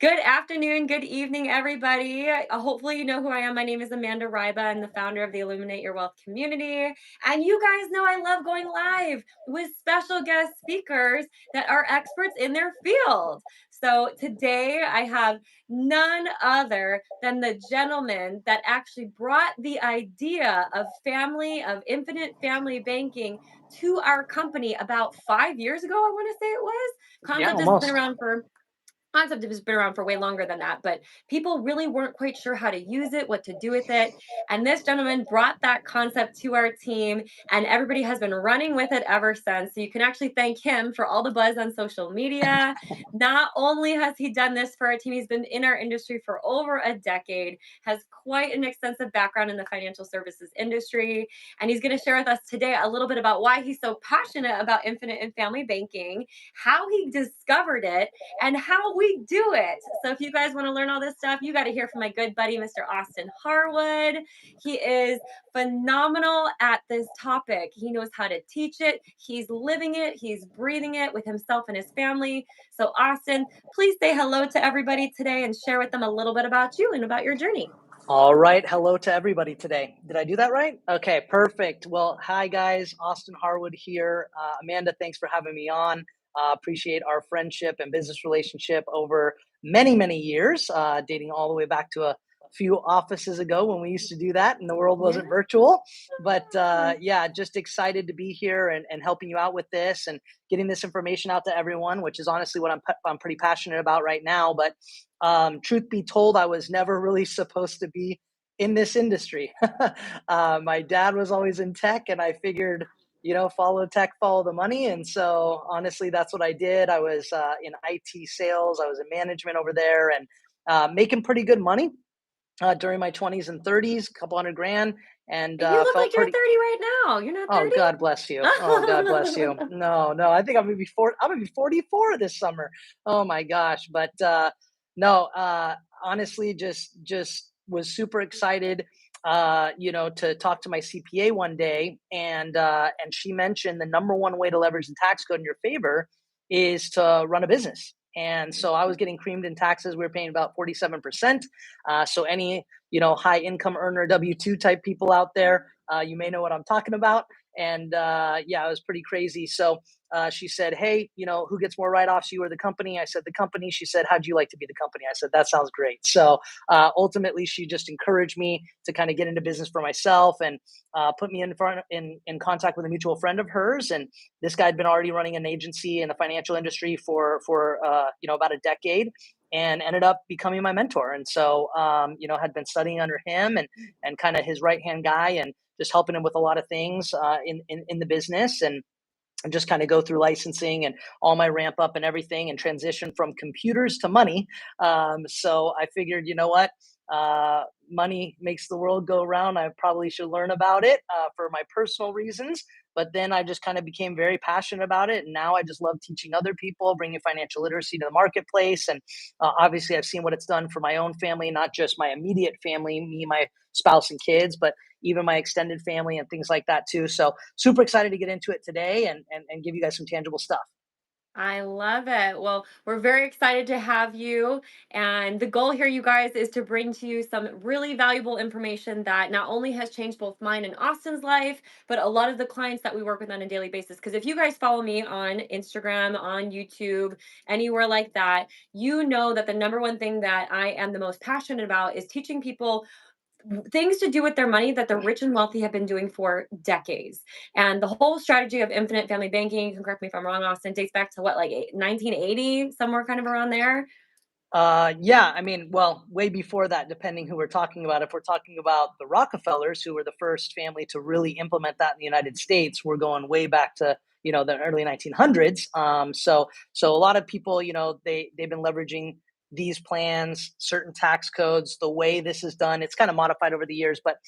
Good afternoon, good evening, everybody. Hopefully, you know who I am. My name is Amanda Ryba. I'm the founder of the Illuminate Your Wealth community. And you guys know I love going live with special guest speakers that are experts in their field. So today I have none other than the gentleman that actually brought the idea of infinite family banking to our company about 5 years ago, I want to say it was. Yeah, Concept has been almost. around for Concept has been around for way longer than that, but people really weren't quite sure how to use it, what to do with it. And this gentleman brought that concept to our team, and everybody has been running with it ever since. So you can actually thank him for all the buzz on social media. Not only has he done this for our team, he's been in our industry for over a decade, has quite an extensive background in the financial services industry. And he's going to share with us today a little bit about why he's so passionate about infinite and family banking, how he discovered it, and how we do it. So if you guys want to learn all this stuff, you got to hear from my good buddy, Mr. Austin Harwood. He is phenomenal at this topic. He knows how to teach it. He's living it. He's breathing it with himself and his family. So Austin, please say hello to everybody today and share with them a little bit about you and about your journey. All right. Hello to everybody today. Did I do that right? Okay, perfect. Well, hi guys. Austin Harwood here. Amanda, thanks for having me on. Appreciate our friendship and business relationship over many, many years, dating all the way back to a few offices ago when we used to do that and the world Yeah. wasn't virtual. But yeah, just excited to be here and helping you out with this and getting this information out to everyone, which is honestly what I'm pretty passionate about right now. But truth be told, I was never really supposed to be in this industry. My dad was always in tech, and I figured, follow tech, follow the money. And so, honestly, that's what I did. I was in IT sales, I was in management over there, and making pretty good money during my 20s and 30s, a couple hundred grand, and You look felt like you're pretty. 30 right now. You're not Oh, 30? God bless you. Oh, God bless you. No, no, I think I'm gonna be 44 this summer. Oh my gosh. But no, honestly, just was super excited, to talk to my CPA one day, and she mentioned the number one way to leverage the tax code in your favor is to run a business. And so I was getting creamed in taxes. We were paying about 47%. So any, high income earner W-2 type people out there, you may know what I'm talking about. And yeah, it was pretty crazy. So she said, "Hey, who gets more write-offs, you or the company?" I said, "The company." She said, "How'd you like to be the company?" I said, "That sounds great." So ultimately, she just encouraged me to kind of get into business for myself and put me in contact with a mutual friend of hers. And this guy had been already running an agency in the financial industry for about a decade. And ended up becoming my mentor, and so had been studying under him and kind of his right hand guy, and just helping him with a lot of things in the business, and just kind of go through licensing and all my ramp up and everything and transition from computers to money. So I figured, you know what? Money makes the world go round. I probably should learn about it for my personal reasons. But then I just kind of became very passionate about it. And now I just love teaching other people, bringing financial literacy to the marketplace. And obviously, I've seen what it's done for my own family, not just my immediate family, me, my spouse, and kids, but even my extended family and things like that too. So super excited to get into it today and give you guys some tangible stuff. I love it. Well, we're very excited to have you. And the goal here, you guys, is to bring to you some really valuable information that not only has changed both mine and Austin's life, but a lot of the clients that we work with on a daily basis. Because if you guys follow me on Instagram, on YouTube, anywhere like that, you know that the number one thing that I am the most passionate about is teaching people things to do with their money that the rich and wealthy have been doing for decades. And the whole strategy of infinite family banking, you can correct me if I'm wrong, Austin, dates back to what, like 1980, somewhere kind of around there? Yeah, I mean, well, way before that, depending who we're talking about. If we're talking about the Rockefellers, who were the first family to really implement that in the United States, we're going way back to the early 1900s. So a lot of people, they've been leveraging these plans, certain tax codes. The way this is done, it's kind of modified over the years, but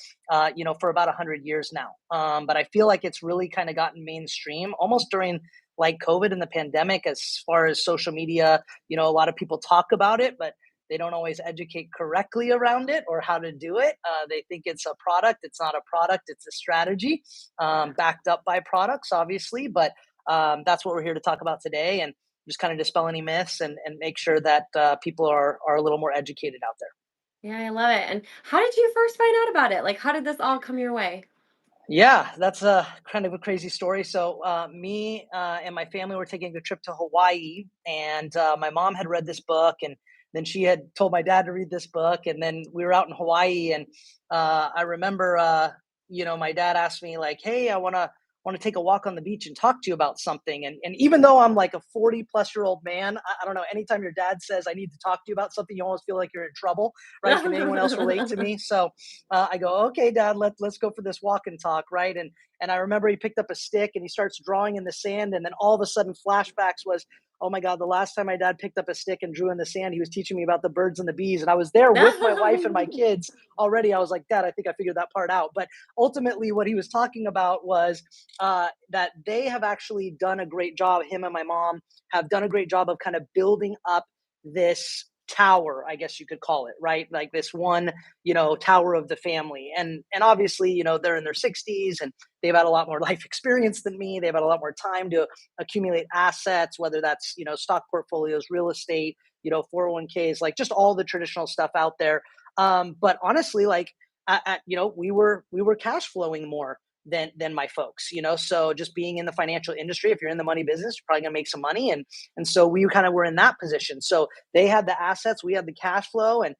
for about 100 years now. But I feel like it's really kind of gotten mainstream almost during like COVID and the pandemic, as far as social media. A lot of people talk about it, but they don't always educate correctly around it or how to do it. They think it's a product. It's not a product. It's a strategy, Yeah. backed up by products, obviously. But that's what we're here to talk about today. And just kind of dispel any myths and make sure that people are a little more educated out there. Yeah, I love it. And how did you first find out about it? Like, how did this all come your way? Yeah, that's a kind of a crazy story. So, me and my family were taking a trip to Hawaii, and my mom had read this book, and then she had told my dad to read this book, and then we were out in Hawaii, and I remember, my dad asked me like, "Hey, I want to take a walk on the beach and talk to you about something." And even though I'm like a 40-plus-year-old man, I don't know. Anytime your dad says I need to talk to you about something, you almost feel like you're in trouble, right? Can anyone else relate to me? So I go, okay, Dad, let's go for this walk and talk, right? And I remember he picked up a stick and he starts drawing in the sand, and then all of a sudden, flashbacks was, oh my God, the last time my dad picked up a stick and drew in the sand, he was teaching me about the birds and the bees, and I was there with my wife and my kids already. I was like, Dad, I think I figured that part out. But ultimately, what he was talking about was that they have actually done a great job. Him and my mom have done a great job of kind of building up this tower, I guess you could call it, right? Like this one, tower of the family. And obviously, they're in their 60s and they've had a lot more life experience than me. They've had a lot more time to accumulate assets, whether that's, stock portfolios, real estate, 401ks, like just all the traditional stuff out there. But honestly, like we were cash flowing more than my folks, so just being in the financial industry, if you're in the money business, you're probably going to make some money. And so we kind of were in that position. So they had the assets, we had the cash flow, and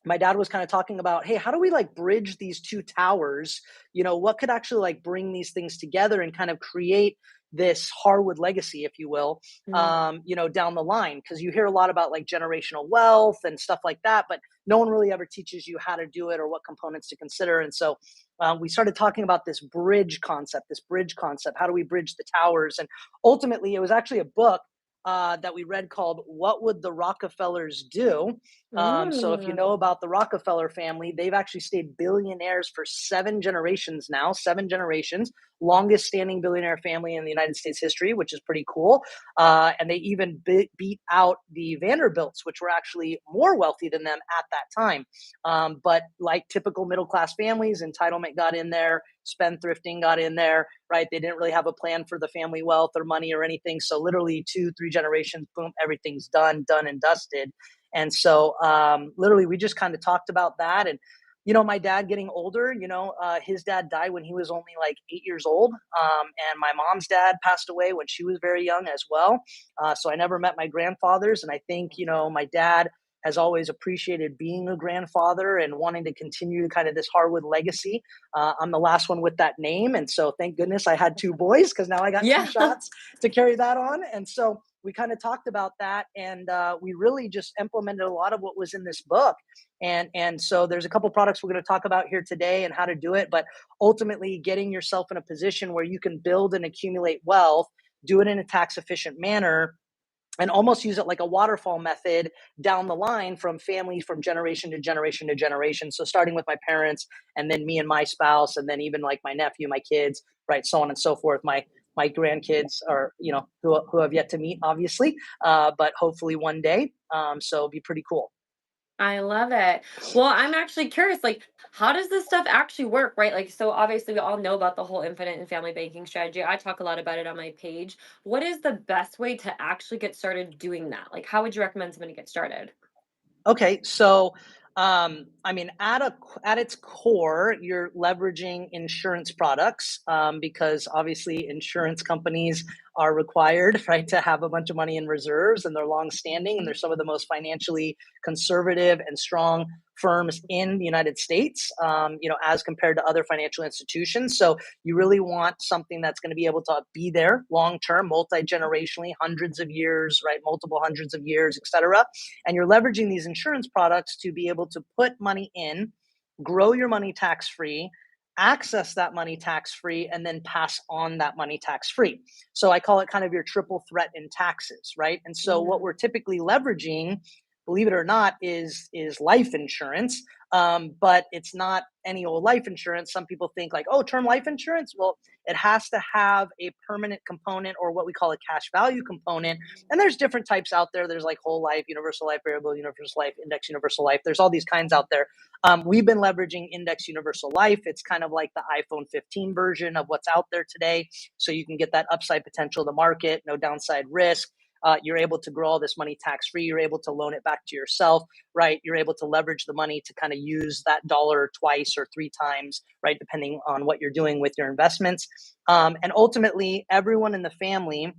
my dad was kind of talking about, hey, how do we like bridge these two towers? What could actually like bring these things together and kind of create this Harwood legacy, if you will, Mm. down the line? Because you hear a lot about like generational wealth and stuff like that, but no one really ever teaches you how to do it or what components to consider. And so we started talking about this bridge concept, How do we bridge the towers? And ultimately, it was actually a book that we read called What Would the Rockefellers Do? So if you Mm. know about the Rockefeller family, they've actually stayed billionaires for 7 generations now, 7 generations, longest standing billionaire family in the United States history, which is pretty cool. And they even beat out the Vanderbilts, which were actually more wealthy than them at that time. But like typical middle class families, entitlement got in there, spendthrifting got in there, right? They didn't really have a plan for the family wealth or money or anything. So literally 2, 3 generations, boom, everything's done and dusted. And so literally we just kind of talked about that. And my dad getting older, his dad died when he was only like 8 years old. And my mom's dad passed away when she was very young as well. So I never met my grandfathers. And I think, my dad has always appreciated being a grandfather and wanting to continue kind of this Harwood legacy. I'm the last one with that name. And so thank goodness I had 2 boys, because now I got two Yeah. shots to carry that on. And so we kind of talked about that, and we really just implemented a lot of what was in this book. And so there's a couple products we're going to talk about here today and how to do it, but ultimately getting yourself in a position where you can build and accumulate wealth, do it in a tax efficient manner, and almost use it like a waterfall method down the line from generation to generation to generation. So starting with my parents, and then me and my spouse, and then even like my nephew, my kids, right, so on and so forth. My grandkids are, who have yet to meet, obviously, but hopefully one day. So it'd be pretty cool. I love it. Well, I'm actually curious, like, how does this stuff actually work, right? Like, so obviously we all know about the whole infinite and family banking strategy. I talk a lot about it on my page. What is the best way to actually get started doing that? Like, how would you recommend somebody get started? Okay, so I mean, at its core, you're leveraging insurance products, because obviously insurance companies are required, right, to have a bunch of money in reserves, and they're long-standing, and they're some of the most financially conservative and strong firms in the United States, as compared to other financial institutions. So you really want something that's going to be able to be there long term, multi generationally, hundreds of years, right, multiple hundreds of years, et cetera. And you're leveraging these insurance products to be able to put money in, grow your money tax free, access that money tax free, and then pass on that money tax free. So I call it kind of your triple threat in taxes, right? And so what Mm. we're typically leveraging, believe it or not, is life insurance. But it's not any old life insurance. Some people think like, oh, term life insurance. Well, it has to have a permanent component, or what we call a cash value component. And there's different types out there. There's like whole life, universal life, variable universal life, index universal life. There's all these kinds out there. We've been leveraging index universal life. It's kind of like the iPhone 15 version of what's out there today. So you can get that upside potential of the market, no downside risk. you're able to grow all this money tax free. You're able to loan it back to yourself, right? You're able to leverage the money to kind of use that dollar twice or three times, right? Depending on what you're doing with your investments. And ultimately, everyone in the family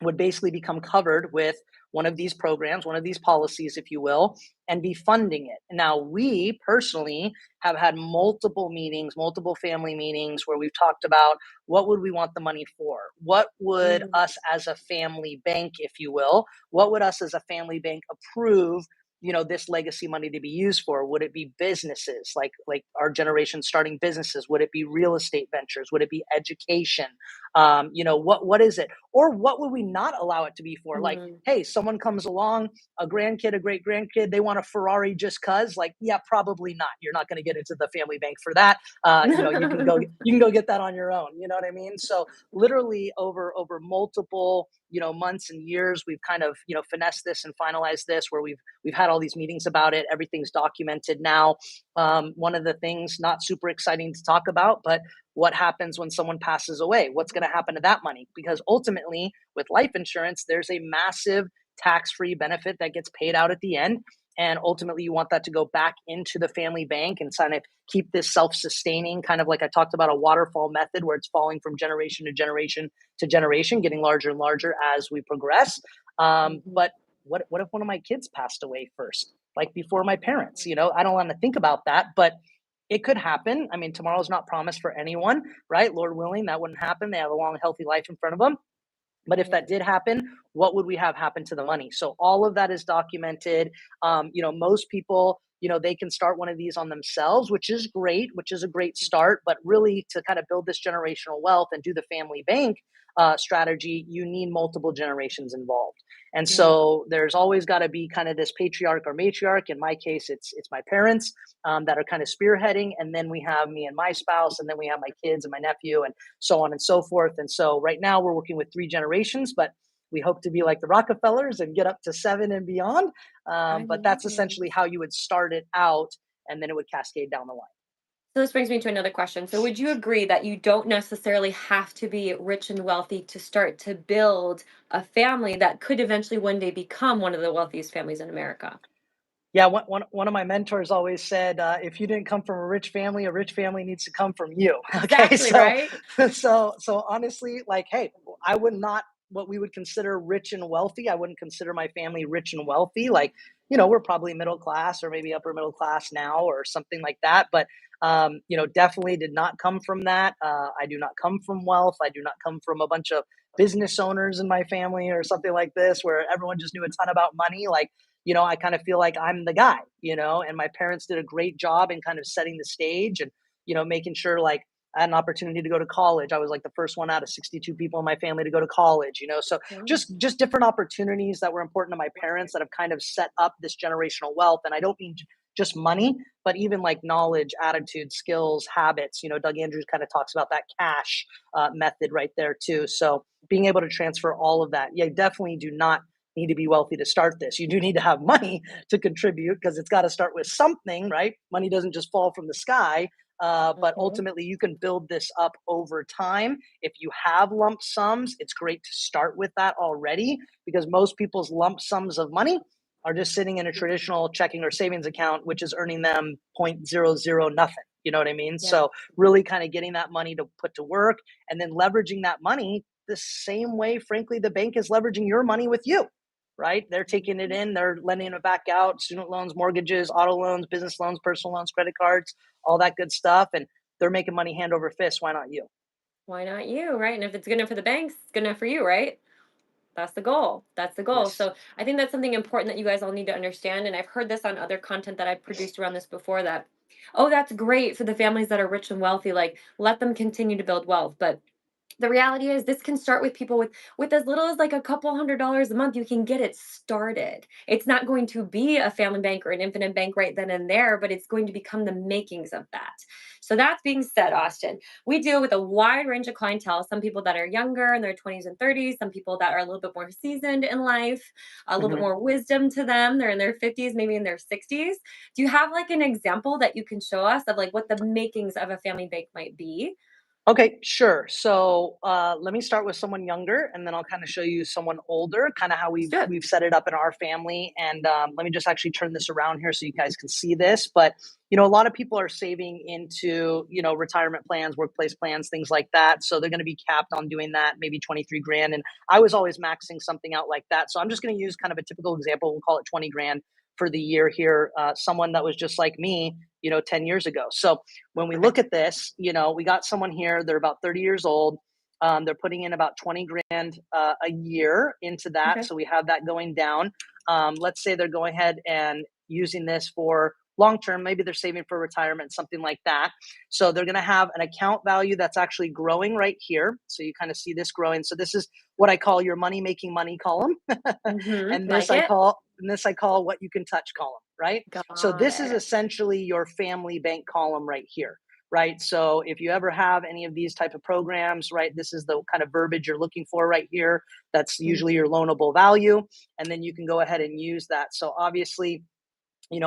would basically become covered with one of these programs, one of these policies, if you will, and be funding it. Now, we personally have had multiple meetings, multiple family meetings where we've talked about what would we want the money for? What would Mm, us as a family bank, if you will, what would us as a family bank approve? This legacy money to be used for? Would it be businesses, like our generation starting businesses? Would it be real estate ventures? Would it be education? What is it? Or what would we not allow it to be for? Like, mm. hey, someone comes along, a grandkid, a great grandkid, they want a Ferrari just cuz. Like, yeah, probably not. You're not going to get into the family bank for that. You can go get that on your own. You know what I mean? So literally over multiple months and years, we've kind of finessed this and finalized this, where we've had all these meetings about it. Everything's documented now. One of the things not super exciting to talk about, but what happens when someone passes away? What's going to happen to that money? Because ultimately, with life insurance, there's a massive tax free benefit that gets paid out at the end. And ultimately, you want that to go back into the family bank and kind of keep this self sustaining, kind of like I talked about, a waterfall method where it's falling from generation to generation to generation, getting larger and larger as we progress. Mhm. But what if one of my kids passed away first, like before my parents? I don't want to think about that, but it could happen. I mean, tomorrow's not promised for anyone, right? Lord willing, that wouldn't happen. They have a long, healthy life in front of them. But if Yeah. that did happen, what would we have happen to the money? So all of that is documented. Most people, they can start one of these on themselves, which is great, which is a great start. But really, to kind of build this generational wealth and do the family bank strategy, you need multiple generations involved. And Yeah. so there's always got to be kind of this patriarch or matriarch. In my case, it's my parents that are kind of spearheading, and then we have me and my spouse, and then we have my kids and my nephew, and so on and so forth. And so right now we're working with three generations, but we hope to be like the Rockefellers and get up to seven and beyond. I But love that's it. essentially how you would start it out, and then it would cascade down the line. So this brings me to another question. So would you agree that you don't necessarily have to be rich and wealthy to start to build a family that could eventually one day become one of the wealthiest families in America? Yeah, one of my mentors always said, if you didn't come from a rich family needs to come from you. Okay, Exactly, so right? so honestly, like, hey, I would not what we would consider rich and wealthy. I wouldn't consider my family rich and wealthy. Like, we're probably middle class or maybe upper middle class now or something like that. But definitely did not come from that. I do not come from wealth. I do not come from a bunch of business owners in my family or something like this where everyone just knew a ton about money. Like, I kind of feel like I'm the guy, and my parents did a great job in kind of setting the stage and, making sure like I had an opportunity to go to college. I was like the first one out of 62 people in my family to go to college. So Wow. just different opportunities that were important to my parents that have kind of set up this generational wealth. And I don't mean just money, but even like knowledge, attitude, skills, habits. Doug Andrews kind of talks about that cash method right there too. So being able to transfer all of that, yeah, definitely do not need to be wealthy to start this. You do need to have money to contribute because it's got to start with something, right? Money doesn't just fall from the sky. But Mhm. ultimately, you can build this up over time. If you have lump sums, it's great to start with that already because most people's lump sums of money are just sitting in a traditional checking or savings account, which is earning them zero point zero 0.00 nothing. You know what I mean? Yeah. So, really kind of getting that money to put to work and then leveraging that money the same way, frankly, the bank is leveraging your money with you, right? They're taking it Mhm. in, they're lending it back out, student loans, mortgages, auto loans, business loans, personal loans, credit cards, all that good stuff. And they're making money hand over fist. Why not you? Why not you, right? And if it's good enough for the banks, it's good enough for you, right? That's the goal. That's the goal. Yes. So I think that's something important that you guys all need to understand. And I've heard this on other content that I've produced around this before that, oh, that's great for the families that are rich and wealthy. Like, let them continue to build wealth. But the reality is this can start with people with as little as like a couple $100 a month. You can get it started. It's not going to be a family bank or an infinite bank right then and there, but it's going to become the makings of that. So that being said, Austin, we deal with a wide range of clientele. Some people that are younger in their 20s and 30s, some people that are a little bit more seasoned in life, a little bit Mhm. more wisdom to them. They're in their 50s, maybe in their 60s. Do you have like an example that you can show us of like what the makings of a family bank might be? Okay, sure. So let me start with someone younger, and then I'll kind of show you someone older, kind of how Let's we've do it. we've set it up in our family. And let me just actually turn this around here so you guys can see this. But a lot of people are saving into retirement plans, workplace plans, things like that. So they're going to be capped on doing that, maybe 23 grand. And I was always maxing something out like that. So I'm just going to use kind of a typical example. We'll call it 20 grand for the year here. Someone that was just like me, 10 years ago. So when we look Perfect. at this, we got someone here, they're about 30 years old. They're putting in about 20 grand a year into that. Okay. So we have that going down. Let's say they're going ahead and using this for long term. Maybe they're saving for retirement, something like that. So they're going to have an account value that's actually growing right here. So you kind of see this growing. So this is what I call your money making money column. Mm-hmm. and this Like I it. call and this I call what you can touch column, right? So Got this is it. essentially your family bank column right here, right? So if you ever have any of these type of programs, right, this is the kind of verbiage you're looking for right here. That's usually your loanable value, and then you can go ahead and use that. So obviously,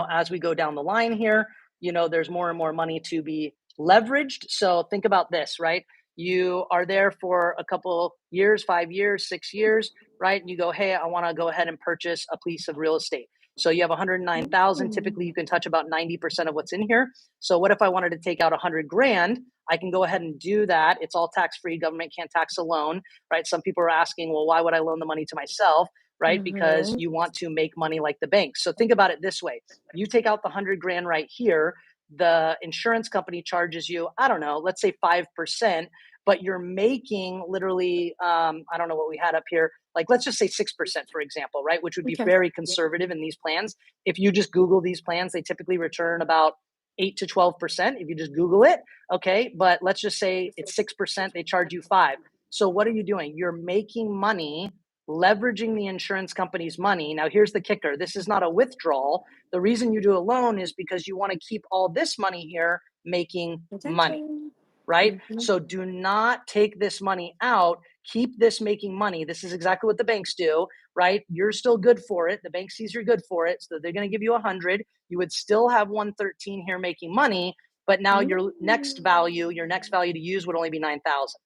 as we go down the line here, there's more and more money to be leveraged. So think about this, right? You are there for a couple years, 5 years, 6 years, right? And you go, hey, I want to go ahead and purchase a piece of real estate. So you have 109,000. Mm. Typically, you can touch about 90% of what's in here. So what if I wanted to take out 100 grand? I can go ahead and do that. It's all tax free. Government can't tax a loan, right? Some people are asking, well, why would I loan the money to myself? Right? Because Mm-hmm. you want to make money like the bank. So think about it this way: you take out the 100 grand right here, the insurance company charges you, I don't know, let's say 5%, but you're making literally, I don't know what we had up here, like let's just say 6%, for example, right? Which would be Okay. very conservative in these plans. If you just Google these plans, they typically return about 8 to 12% if you just Google it. Okay. But let's just say it's 6%, they charge you 5. So what are you doing? You're making money leveraging the insurance company's money. Now, here's the kicker: this is not a withdrawal. The reason you do a loan is because you want to keep all this money here making money, Attention. right? Mm-hmm. So do not take this money out. Keep this making money. This is exactly what the banks do, right? You're still good for it. The bank sees you're good for it. So they're going to give you 100. You would still have 113 here making money, but now your next value to use would only be 9,000.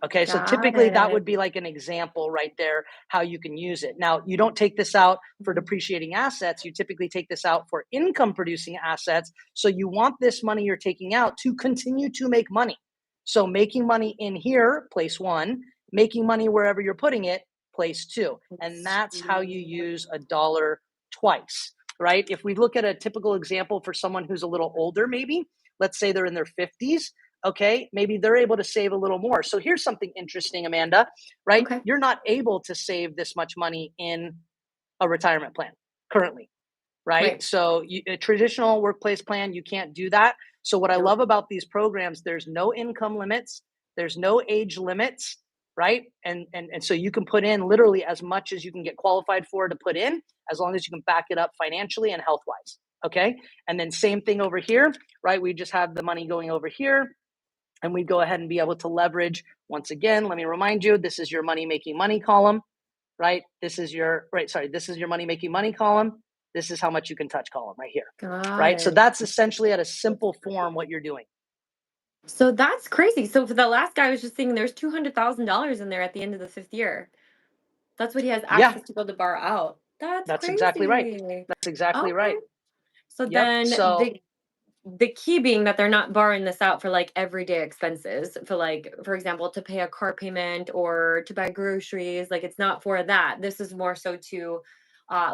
Okay, so Got typically that it. would be like an example right there how you can use it. Now, you don't take this out for depreciating assets, you typically take this out for income producing assets. So you want this money you're taking out to continue to make money. So making money in here, place 1, making money wherever you're putting it, place 2. And that's how you use a dollar twice, right? If we look at a typical example for someone who's a little older, maybe, let's say they're in their 50s, okay, maybe they're able to save a little more. So here's something interesting, Amanda, right? Okay. You're not able to save this much money in a retirement plan currently, right? Right. So a traditional workplace plan, you can't do that. So what I Nope. love about these programs, there's no income limits, there's no age limits, right? And so you can put in literally as much as you can get qualified for to put in, as long as you can back it up financially and health wise. Okay. And then same thing over here, right? We just have the money going over here, and we go ahead and be able to leverage. Once again, let me remind you, this is your money making money column, right? This is your money making money column. This is how much you can touch column right here, Got right? So it. that's essentially at a simple form what you're doing. So that's crazy. So for the last guy, I was just saying there's $200,000 in there at the end of the fifth year. That's what he has Yeah, access to be able to borrow out. That's that's exactly right. crazy. That's exactly Okay. right. So Yep. then So the key being that they're not borrowing this out for like everyday expenses, for like, for example, to pay a car payment or to buy groceries. Like it's not for that. This is more so to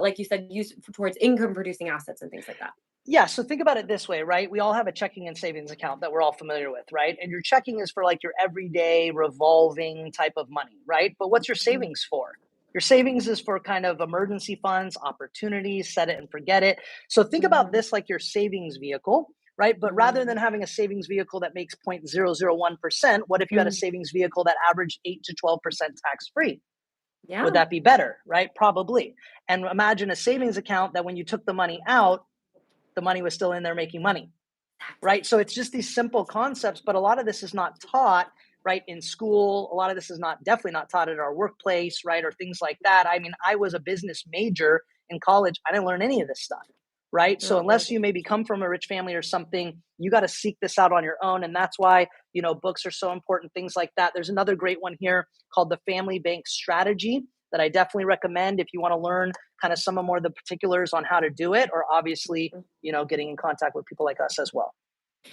like you said, use towards income producing assets and things like that. yeah, so think about it this way, right? We all have a checking and savings account that we're all familiar with, right? And your checking is for like your everyday revolving type of money, right? But what's your Mhm. savings for? Your savings is for kind of emergency funds, opportunities, set it and forget it. So think about Mhm. this like your savings vehicle, right? But rather than Mhm. having a savings vehicle that makes 0.001%, what if you had a Mm. savings vehicle that averaged 8 to 12% tax free? Would Yeah. that be better, right? Probably. And imagine a savings account that when you took the money out, the money was still in there making money, right? Exactly. So it's just these simple concepts, but a lot of this is not taught, right, in school. A lot of this is not definitely not taught at our workplace, right, or things like that. I mean, I was a business major in college. I didn't learn any of this stuff, right? So Oh, unless you maybe come from a rich family or something, you got to seek this out on your own. And that's why, books are so important, things like that. There's another great one here called The Family Bank Strategy that I definitely recommend if you want to learn kind of some of more of the particulars on how to do it, or obviously, getting in contact with people like us as well.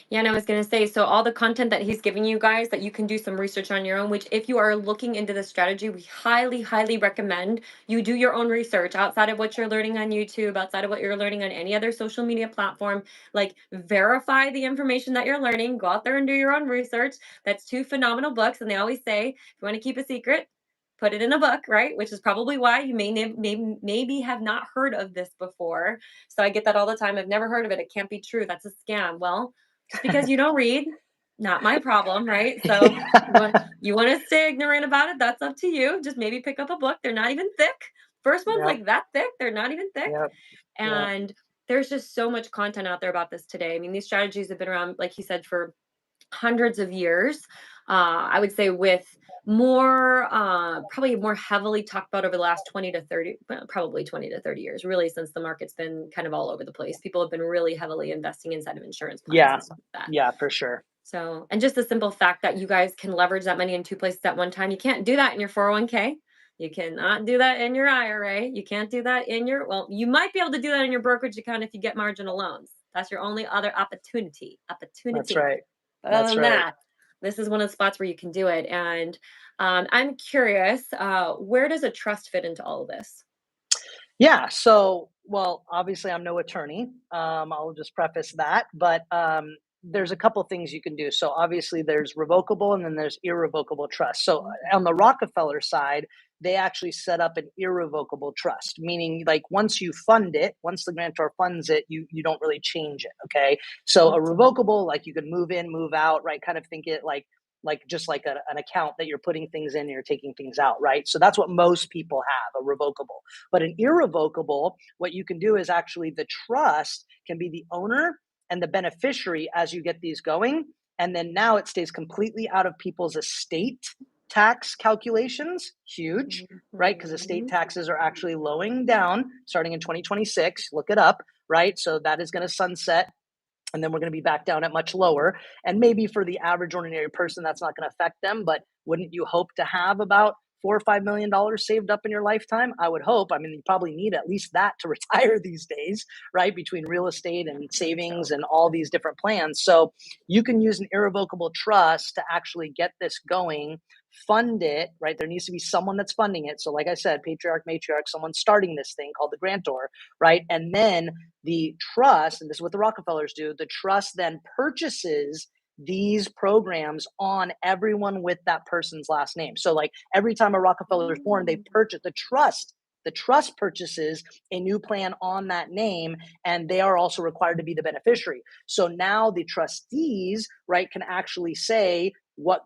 yeah, and I was gonna say, so all the content that he's giving you guys that you can do some research on your own, which if you are looking into this strategy, we highly, highly recommend you do your own research outside of what you're learning on YouTube, outside of what you're learning on any other social media platform. Like verify the information that you're learning, go out there and do your own research. That's two phenomenal books. And they always say, if you want to keep a secret, put it in a book, right? Which is probably why you maybe have not heard of this before. So I get that all the time. I've never heard of it. It can't be true. That's a scam. Well, just because you don't read, not my problem, right? So you want to stay ignorant about it, that's up to you. Just maybe pick up a book. They're not even thick. First one's Yep, like that thick. They're not even thick. yep, yep. And there's just so much content out there about this today. I mean, these strategies have been around, like he said, for hundreds of years. I would say with probably more heavily talked about over the last 20 to 30, well, probably 20 to 30 years, really, since the market's been kind of all over the place. People have been really heavily investing inside of insurance plans Yeah, and stuff like that. yeah, for sure. So, and just the simple fact that you guys can leverage that money in two places at one time. You can't do that in your 401k. You cannot do that in your IRA. You can't do that in your, well, you might be able to do that in your brokerage account if you get marginal loans. That's your only other opportunity. That's Opportunity. right. But other That's than right. that, this is one of the spots where you can do it. And I'm curious, where does a trust fit into all of this? Yeah. So, well, obviously, I'm no attorney. I'll just preface that, but there's a couple things you can do. So, obviously, there's revocable and then there's irrevocable trust. So, on the Rockefeller side, they actually set up an irrevocable trust, meaning like once you fund it, once the grantor funds it, you don't really change it. Okay. So, a Awesome. revocable, like you can move in, move out, right? Kind of think it like just like an account that you're putting things in and you're taking things out, right? So that's what most people have, a revocable. But an irrevocable, what you can do is actually the trust can be the owner and the beneficiary as you get these going. And then now it stays completely out of people's estate tax calculations. Huge, right? Because estate Mhm. taxes are actually lowering down starting in 2026. Look it up, right? So that is going to sunset and then we're going to be back down at much lower. And maybe for the average ordinary person, that's not going to affect them. But wouldn't you hope to have about $4 or $5 million saved up in your lifetime? I would hope. I mean, you probably need at least that to retire these days, right? Between real estate I and think savings so. and all these different plans. So you can use an irrevocable trust to actually get this going, fund it, right? There needs to be someone that's funding it. So, like I said, patriarch, matriarch, someone starting this thing called the grantor, right? And then the trust, and this is what the Rockefellers do, the trust then purchases these programs on everyone with that person's last name. So like every time a Rockefeller is born, they Mm. purchase the trust purchases a new plan on that name, and they are also required to be the beneficiary. So now the trustees, right, can actually say what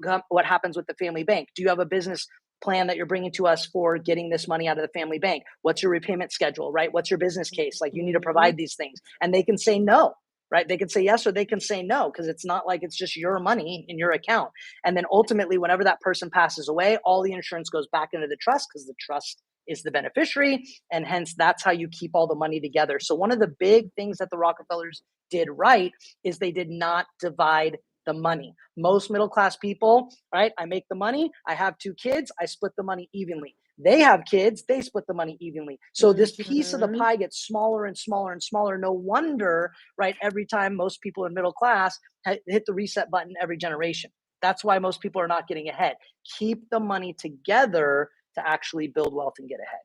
happens with the family bank. Do you have a business plan that you're bringing to us for getting this money out of the family bank? What's your repayment schedule, right? What's your business case? Like you need to Mhm. provide these things. And they can say no, right? They can say yes or they can say no because it's not like it's just your money in your account. And then ultimately, whenever that person passes away, all the insurance goes back into the trust because the trust is the beneficiary. And hence, that's how you keep all the money together. So, one of the big things that the Rockefellers did right is they did not divide the money. Most middle class people, right? I make the money, I have two kids, I split the money evenly. They have kids, they split the money evenly. So this piece of the Mhm. pie gets smaller and smaller and smaller. No wonder, right? Every time most people in middle class hit the reset button every generation. That's why most people are not getting ahead. Keep the money together to actually build wealth and get ahead.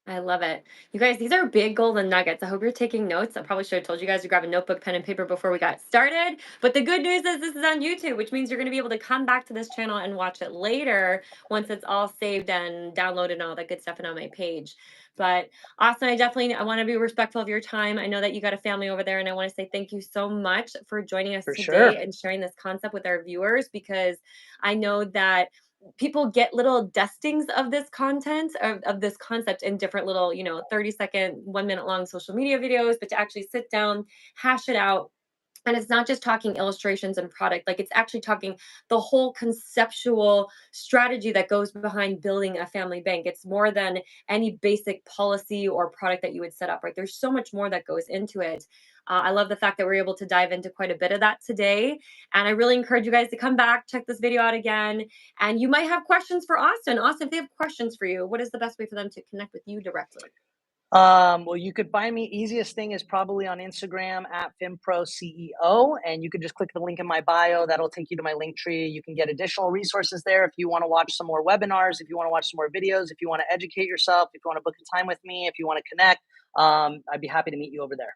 I love it. You guys, these are big golden nuggets. I hope you're taking notes. I probably should have told you guys to grab a notebook, pen, and paper before we got started. But the good news is this is on YouTube, which means you're going to be able to come back to this channel and watch it later once it's all saved and downloaded and all that good stuff and on my page. But Austin, I want to be respectful of your time. I know that you got a family over there, and I want to say thank you so much for joining us For today sure. and sharing this concept with our viewers because I know that people get little dustings of this content of this concept in different little 30-second 1 minute long social media videos, but to actually sit down, hash it out, And it's not just talking illustrations and product, like it's actually talking the whole conceptual strategy that goes behind building a family bank. It's more than any basic policy or product that you would set up, right? There's so much more that goes into it. I love the fact that we're able to dive into quite a bit of that today. And I really encourage you guys to come back, check this video out again. And you might have questions for Austin. Austin, if they have questions for you, what is the best way for them to connect with you directly? Well, you could find me. Easiest thing is probably on Instagram at FinProCEO, and you can just click the link in my bio. That'll take you to my link tree. You can get additional resources there if you want to watch some more webinars, if you want to watch some more videos, if you want to educate yourself, if you want to book a time with me, if you want to connect. I'd be happy to meet you over there.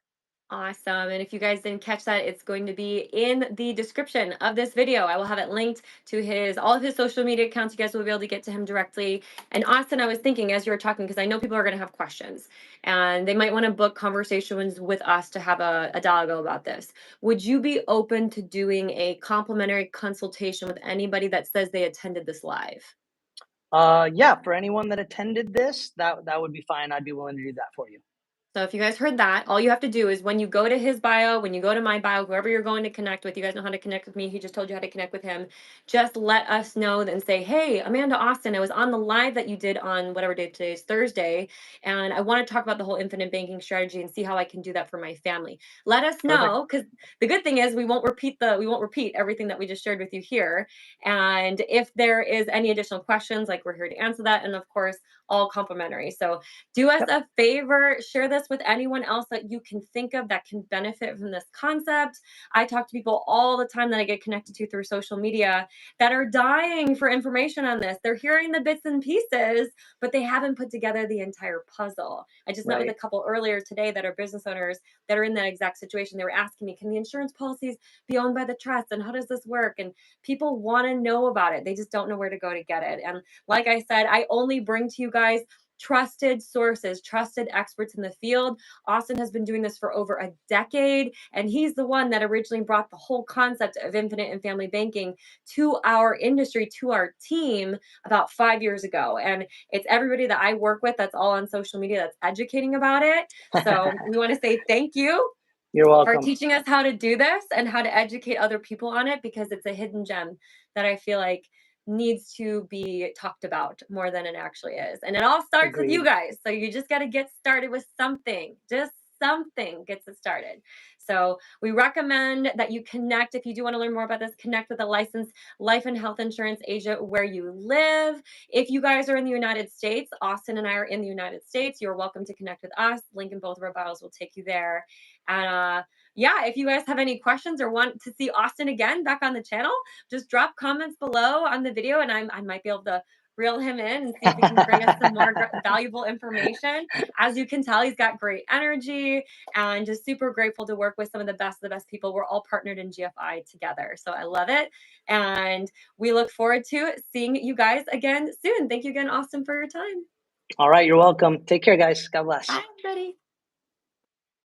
Awesome. And if you guys didn't catch that, it's going to be in the description of this video. I will have it linked to his all of his social media accounts. You guys will be able to get to him directly. And Austin, I was thinking as you were talking, because I know people are going to have questions and they might want to book conversations with us to have a dialogue about this. Would you be open to doing a complimentary consultation with anybody that says they attended this live? Yeah, for anyone that attended this, that would be fine. I'd be willing to do that for you. So if you guys heard that, all you have to do is when you go to his bio, when you go to my bio, whoever you're going to connect with, you guys know how to connect with me. He just told you how to connect with him. Just let us know and say, hey, Amanda Austin, I was on the live that you did on whatever day today is, Thursday, and I want to talk about the whole infinite banking strategy and see how I can do that for my family. Let us Perfect. know, because the good thing is we won't repeat everything that we just shared with you here. And if there is any additional questions, like we're here to answer that, and of course, all complimentary. So do us Yep. a favor, share this with anyone else that you can think of that can benefit from this concept. I talk to people all the time that I get connected to through social media that are dying for information on this. They're hearing the bits and pieces, but they haven't put together the entire puzzle. I just met with a Right. couple earlier today that are business owners that are in that exact situation. They were asking me, can the insurance policies be owned by the trust? And how does this work? And people want to know about it. They just don't know where to go to get it. And like I said, I only bring to you guys trusted sources, trusted experts in the field. Austin has been doing this for over a decade, and he's the one that originally brought the whole concept of infinite and family banking to our industry, to our team about 5 years ago. And it's everybody that I work with that's all on social media that's educating about it. So we want to say thank you You're for welcome. teaching us how to do this and how to educate other people on it, because it's a hidden gem that I feel like needs to be talked about more than it actually is. And it all starts with you Agreed. guys. So you just got to get started with something. Just something gets it started. So we recommend that you connect if you do want to learn more about this, connect with a licensed life and health insurance agent where you live. If you guys are in the United States, Austin and I are in the United States, you're welcome to connect with us. Link in both of our bios will take you there. And yeah, if you guys have any questions or want to see Austin again back on the channel, just drop comments below on the video, and I might be able to reel him in and see if he can bring us some more valuable information. As you can tell, he's got great energy, and just super grateful to work with some of the best people. We're all partnered in GFI together, so I love it, and we look forward to seeing you guys again soon. Thank you again, Austin, for your time. All right. You're welcome. Take care, guys. God Bye, bless. everybody.